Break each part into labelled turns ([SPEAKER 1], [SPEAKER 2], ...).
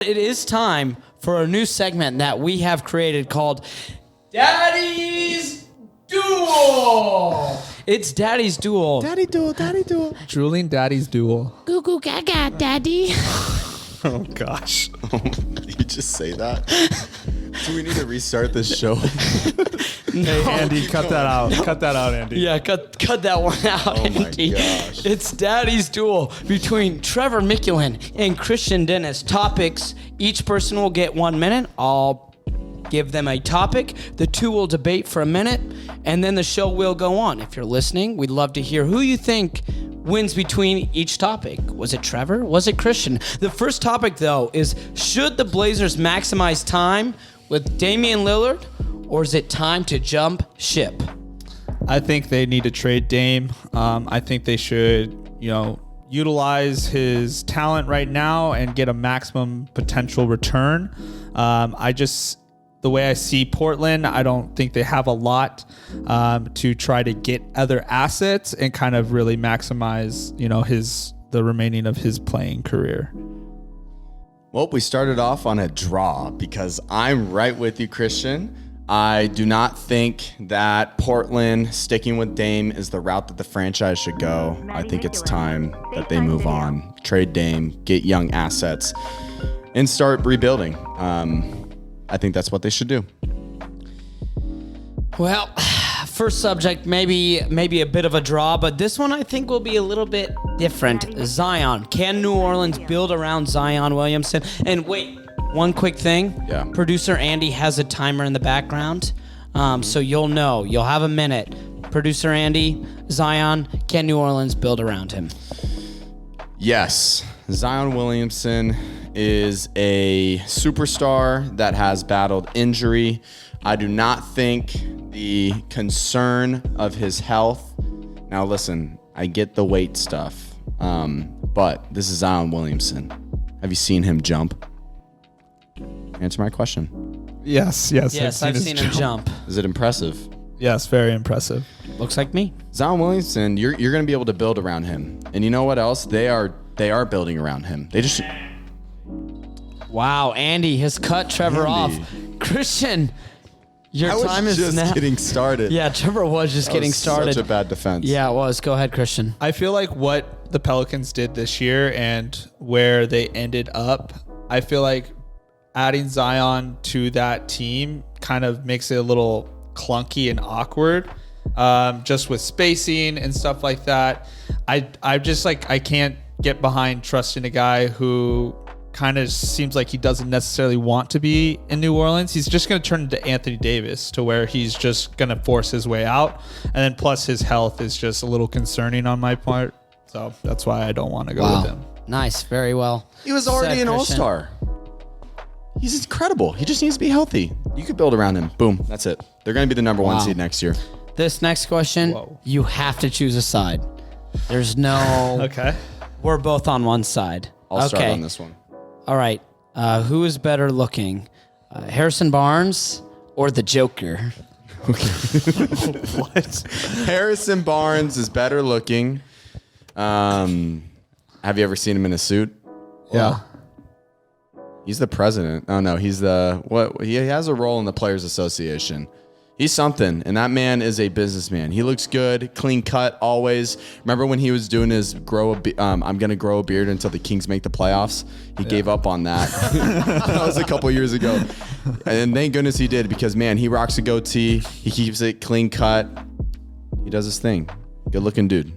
[SPEAKER 1] It is time for a new segment that we have created called Daddy's Duel. It's Daddy's Duel.
[SPEAKER 2] Daddy Duel.
[SPEAKER 3] Drooling Daddy's Duel.
[SPEAKER 4] Goo goo gaga, daddy.
[SPEAKER 2] Oh, gosh. Did you just say that? Do we need to restart this show?
[SPEAKER 3] Hey, Andy, cut that out. Cut that out, Andy.
[SPEAKER 1] Yeah, cut that one out,
[SPEAKER 2] Oh, my
[SPEAKER 1] Andy.
[SPEAKER 2] gosh.
[SPEAKER 1] It's Daddy's Duel between Trevor Mickulin and Christian Dennis. Topics, each person will get 1 minute. I'll give them a topic. The two will debate for a minute, and then the show will go on. If you're listening, we'd love to hear who you think wins between each topic. Was it Trevor? Was it Christian? The first topic, though, is should the Blazers maximize time with Damian Lillard, or is it time to jump ship?
[SPEAKER 3] I think they need to trade Dame. I think they should, utilize his talent right now and get a maximum potential return. The way I see Portland, I don't think they have a lot to try to get other assets and kind of really maximize, the remaining of his playing career.
[SPEAKER 2] Well, we started off on a draw because I'm right with you, Christian. I do not think that Portland sticking with Dame is the route that the franchise should go. I think it's time that they move on, trade Dame, get young assets, and start rebuilding. I think that's what they should do.
[SPEAKER 1] Well, first subject, maybe a bit of a draw, but this one I think will be a little bit different. Zion. Can New Orleans build around Zion Williamson? And wait, one quick thing.
[SPEAKER 2] Yeah.
[SPEAKER 1] Producer Andy has a timer in the background, so you'll know. You'll have a minute. Producer Andy, Zion, can New Orleans build around him?
[SPEAKER 2] Yes, Zion Williamson is a superstar that has battled injury. I do not think the concern of his health. Now listen, I get the weight stuff, but this is Zion Williamson. Have you seen him jump? Answer my question.
[SPEAKER 3] Yes.
[SPEAKER 1] Yes, I've seen him jump.
[SPEAKER 2] Is it impressive?
[SPEAKER 3] Yes, very impressive.
[SPEAKER 1] Looks like me.
[SPEAKER 2] Zion Williamson, you're going to be able to build around him. And you know what else? They are building around him. They just...
[SPEAKER 1] Wow, Andy has cut Trevor off. Christian, your time is
[SPEAKER 2] just
[SPEAKER 1] now.
[SPEAKER 2] getting started.
[SPEAKER 1] Yeah, Trevor was just getting started.
[SPEAKER 2] Such a bad defense.
[SPEAKER 1] Yeah, it was. Go ahead, Christian.
[SPEAKER 3] I feel like what the Pelicans did this year and where they ended up, I feel like adding Zion to that team kind of makes it a little clunky and awkward, just with spacing and stuff like that. I just I can't get behind trusting a guy who kind of seems like he doesn't necessarily want to be in New Orleans. He's just going to turn into Anthony Davis to where he's just going to force his way out. And then plus his health is just a little concerning on my part. So that's why I don't want to go with him.
[SPEAKER 1] Nice. Very well.
[SPEAKER 2] He was already
[SPEAKER 1] said,
[SPEAKER 2] an
[SPEAKER 1] Christian.
[SPEAKER 2] all-star. He's incredible. He just needs to be healthy. You could build around him. Boom. That's it. They're going to be the number one seed next year.
[SPEAKER 1] This next question, you have to choose a side. There's no...
[SPEAKER 3] Okay.
[SPEAKER 1] We're both on one side.
[SPEAKER 2] I'll start on this one.
[SPEAKER 1] All right. Who is better looking? Harrison Barnes or the Joker?
[SPEAKER 2] What? Harrison Barnes is better looking. Have you ever seen him in a suit?
[SPEAKER 3] Yeah.
[SPEAKER 2] He's the president. Oh, no. He's the... What? He has a role in the Players Association. He's something, and that man is a businessman. He looks good, clean cut, always. Remember when he was doing his I'm going to grow a beard until the Kings make the playoffs? He gave up on that. That was a couple years ago. And thank goodness he did because, man, he rocks a goatee. He keeps it clean cut. He does his thing. Good-looking dude.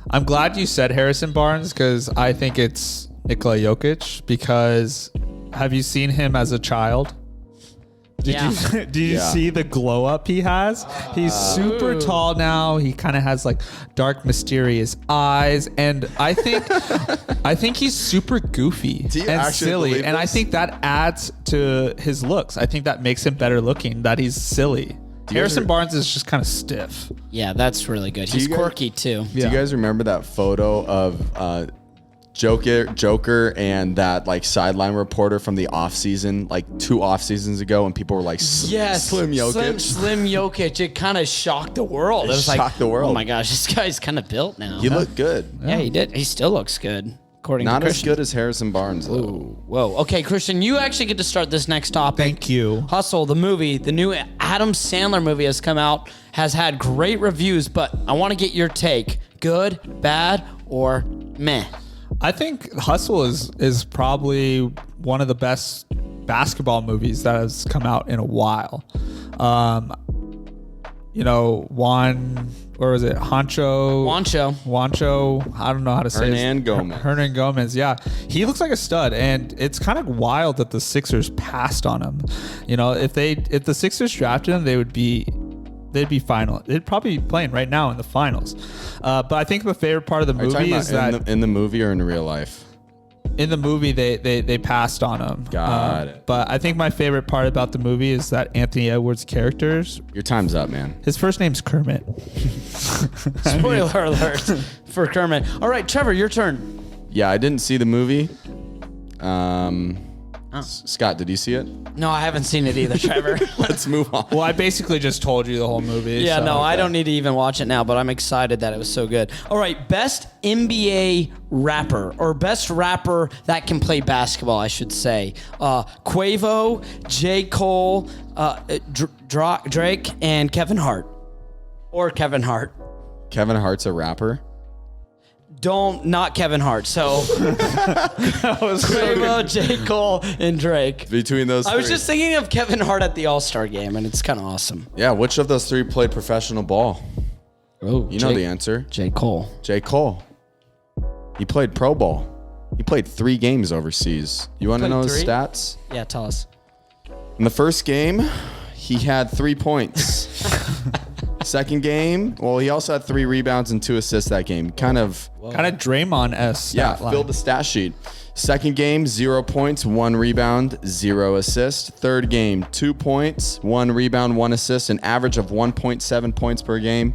[SPEAKER 3] I'm glad you said Harrison Barnes because I think it's Nikola Jokic because have you seen him as a child? Did you see the glow up he has? He's super tall now. He kind of has dark, mysterious eyes, and I think he's super goofy and silly. And I think that adds to his looks. I think that makes him better looking. That he's silly. Harrison Barnes is just kind of stiff.
[SPEAKER 1] Yeah, that's really good. He's quirky too.
[SPEAKER 2] Do you guys remember that photo of Joker and that sideline reporter from the offseason, 2 off seasons ago, and people were like, Slim Jokic.
[SPEAKER 1] Slim Jokic. It kind of shocked the world. It was
[SPEAKER 2] shocked the world.
[SPEAKER 1] Oh my gosh, this guy's kind of built now.
[SPEAKER 2] He looked good.
[SPEAKER 1] Yeah, he did. He still looks good. according
[SPEAKER 2] Not
[SPEAKER 1] to
[SPEAKER 2] as
[SPEAKER 1] Christian.
[SPEAKER 2] good as Harrison Barnes, though.
[SPEAKER 1] Ooh, whoa. Okay, Christian, you actually get to start this next topic.
[SPEAKER 3] Thank you.
[SPEAKER 1] Hustle, the movie, the new Adam Sandler movie has come out, has had great reviews, but I want to get your take. Good, bad, or meh?
[SPEAKER 3] I think Hustle is probably one of the best basketball movies that has come out in a while. Or was it Juancho? I don't know how to say Hernan Gomez, yeah. He looks like a stud, and it's kind of wild that the Sixers passed on him. If the Sixers drafted him, they'd be final. They'd probably be playing right now in the finals. But I think the favorite part of the movie is that
[SPEAKER 2] in the movie or in real life?
[SPEAKER 3] In the movie, they passed on him.
[SPEAKER 2] Got it.
[SPEAKER 3] But I think my favorite part about the movie is that Anthony Edwards' characters.
[SPEAKER 2] Your time's up, man.
[SPEAKER 3] His first name's Kermit.
[SPEAKER 1] Spoiler alert for Kermit. All right, Trevor, your turn.
[SPEAKER 2] Yeah, I didn't see the movie. Scott, did you see it?
[SPEAKER 1] No, I haven't seen it either, Trevor.
[SPEAKER 2] Let's move on.
[SPEAKER 3] Well, I basically just told you the whole movie.
[SPEAKER 1] Yeah,
[SPEAKER 3] so.
[SPEAKER 1] I don't need to even watch it now, but I'm excited that it was so good. All right, best NBA rapper, or best rapper that can play basketball, I should say. Quavo, J. Cole, Drake, and Kevin Hart. Or Kevin Hart.
[SPEAKER 2] Kevin Hart's a rapper?
[SPEAKER 1] Not Kevin Hart. So Quavo, J. Cole, and Drake.
[SPEAKER 2] Between those three.
[SPEAKER 1] I was just thinking of Kevin Hart at the All-Star game, and it's kind of awesome.
[SPEAKER 2] Yeah, which of those three played professional ball?
[SPEAKER 1] Oh,
[SPEAKER 2] You know the answer.
[SPEAKER 1] J. Cole.
[SPEAKER 2] J. Cole. He played pro ball. He played 3 games overseas. You want to know his
[SPEAKER 1] 3?
[SPEAKER 2] stats?
[SPEAKER 1] Yeah, tell us.
[SPEAKER 2] In the first game, he had 3 points. Second game, well, he also had 3 rebounds and 2 assists that game. Kind of
[SPEAKER 3] Draymond-esque.
[SPEAKER 2] Yeah, filled the stat sheet. Second game, 0 points, 1 rebound, 0 assist. Third game, 2 points, 1 rebound, 1 assist, an average of 1.7 points per game.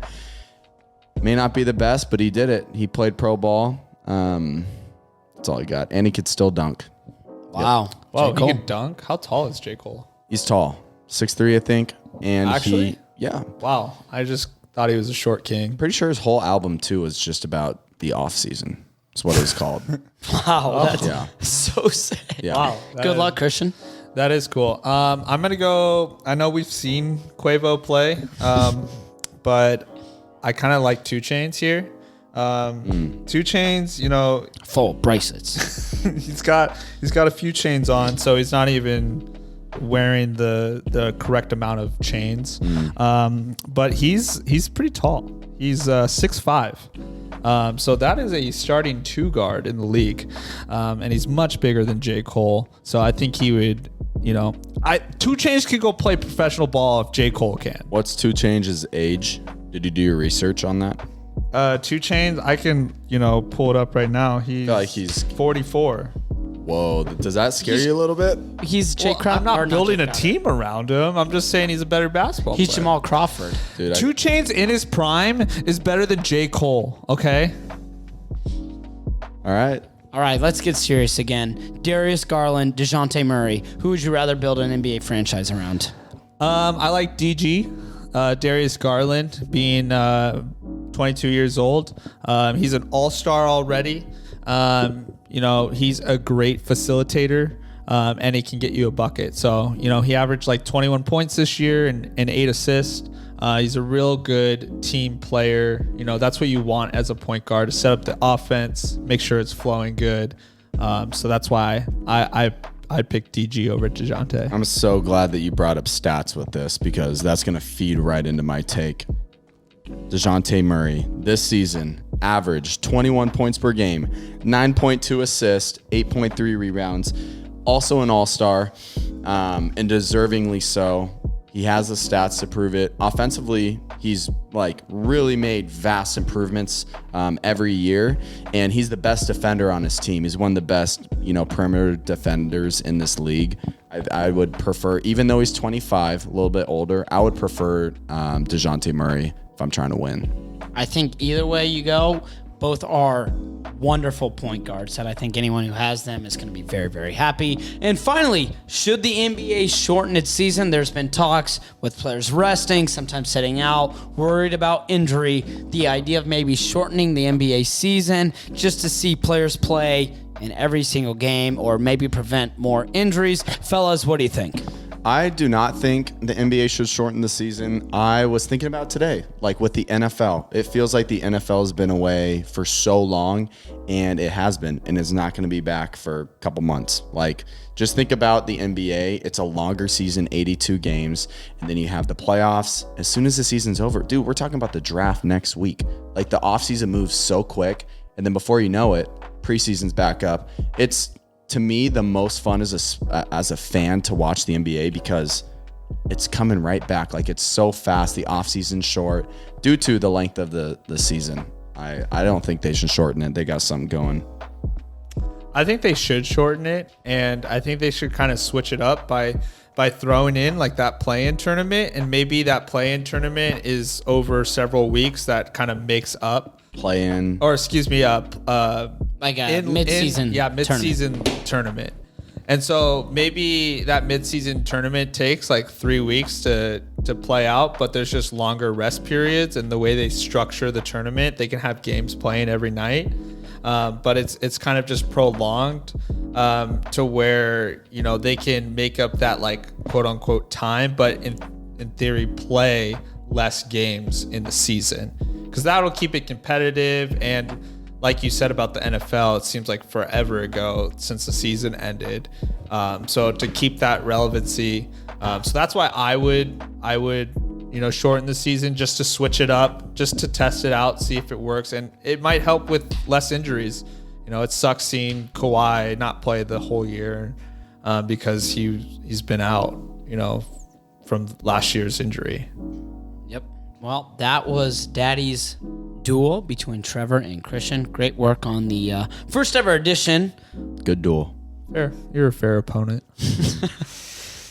[SPEAKER 2] May not be the best, but he did it. He played pro ball. That's all he got. And he could still dunk.
[SPEAKER 1] Wow.
[SPEAKER 3] Wow,
[SPEAKER 1] J. Cole.
[SPEAKER 3] he can dunk? How tall is J. Cole?
[SPEAKER 2] He's tall. 6'3", I think. And
[SPEAKER 3] Actually?
[SPEAKER 2] yeah.
[SPEAKER 3] Wow, I just thought he was a short king.
[SPEAKER 2] Pretty sure his whole album, too, was just about the off season. That's what it was called.
[SPEAKER 1] Wow, that's
[SPEAKER 2] Yeah.
[SPEAKER 1] so sick.
[SPEAKER 2] Yeah.
[SPEAKER 3] Wow.
[SPEAKER 1] Good luck, Christian.
[SPEAKER 3] That is cool. I'm going to go, I know we've seen Quavo play, but I kind of like 2 Chainz here. 2 Chainz,
[SPEAKER 1] Full bracelets.
[SPEAKER 3] he's got a few chains on, so he's not even wearing the correct amount of chains. But he's pretty tall. He's 6'5". So that is a starting 2 guard in the league. And he's much bigger than J. Cole. So I think he would, 2 Chainz could go play professional ball if J. Cole can.
[SPEAKER 2] What's 2 Chainz's age? Did you do your research on that?
[SPEAKER 3] 2 Chainz, I can, pull it up right now. He's 44.
[SPEAKER 2] Whoa, does that scare you a little bit?
[SPEAKER 1] He's Jay
[SPEAKER 3] Well,
[SPEAKER 1] Crowder.
[SPEAKER 3] I'm not building a team around him. I'm just saying he's a better basketball
[SPEAKER 1] He's
[SPEAKER 3] player.
[SPEAKER 1] Jamal Crawford.
[SPEAKER 2] Dude,
[SPEAKER 3] 2 Chainz in his prime is better than J. Cole, okay?
[SPEAKER 2] All right.
[SPEAKER 1] All right, let's get serious again. Darius Garland, DeJounte Murray. Who would you rather build an NBA franchise around?
[SPEAKER 3] I like DG, Darius Garland, being 22 years old. He's an all-star already. He's a great facilitator, and he can get you a bucket. So, he averaged like 21 points this year and 8 assists. He's a real good team player. That's what you want as a point guard, to set up the offense, make sure it's flowing good. So that's why I'd pick DG over DeJounte.
[SPEAKER 2] I'm so glad that you brought up stats with this, because that's going to feed right into my take. DeJounte Murray this season averaged 21 points per game, 9.2 assists, 8.3 rebounds, also an all-star, and deservingly so. He has the stats to prove it. Offensively, he's really made vast improvements every year, and he's the best defender on his team. He's one of the best, perimeter defenders in this league. I would prefer, even though he's 25, a little bit older, I would prefer DeJounte Murray if I'm trying to win.
[SPEAKER 1] I think either way you go, Both are wonderful point guards that I think anyone who has them is going to be very, very happy. And finally, should the NBA shorten its season? There's been talks with players resting, sometimes sitting out, worried about injury. The idea of maybe shortening the NBA season just to see players play in every single game or maybe prevent more injuries. Fellas, what do you think?
[SPEAKER 2] I do not think the NBA should shorten the season. I was thinking about today, like with the NFL. It feels like the NFL has been away for so long, and it has been, and it's not going to be back for a couple months. Like, just think about the NBA. It's a longer season, 82 games, and then you have the playoffs. As soon as the season's over, dude, we're talking about the draft next week. Like, the offseason moves so quick, and then before you know it, preseason's back up. It's, to me, the most fun as a fan to watch the NBA because it's coming right back. Like, it's so fast. The offseason's short due to the length of the season. I don't think they should shorten it. They got something going.
[SPEAKER 3] I think they should shorten it, and I think they should kind of switch it up by throwing in like that play-in tournament, and maybe that play-in tournament is over several weeks that kind of makes up
[SPEAKER 2] Play-in.
[SPEAKER 3] or excuse me,
[SPEAKER 1] Like a mid-season
[SPEAKER 3] mid-season tournament. And so maybe that mid-season tournament takes like 3 weeks to play out, but there's just longer rest periods, and the way they structure the tournament, they can have games playing every night. But it's kind of just prolonged to where, you know, they can make up that like quote unquote time, but in theory play less games in the season, because that'll keep it competitive. And like you said about the NFL, it seems like forever ago since the season ended. So to keep that relevancy, so that's why I would, you know, shorten the season just to switch it up, just to test it out, see if it works. And it might help with less injuries. You know, it sucks seeing Kawhi not play the whole year because he's been out, you know, from last year's injury.
[SPEAKER 1] Yep. Well, that was Daddy's duel between Trevor and Christian. Great work on the first ever edition.
[SPEAKER 2] Good duel.
[SPEAKER 3] Fair. You're a fair opponent.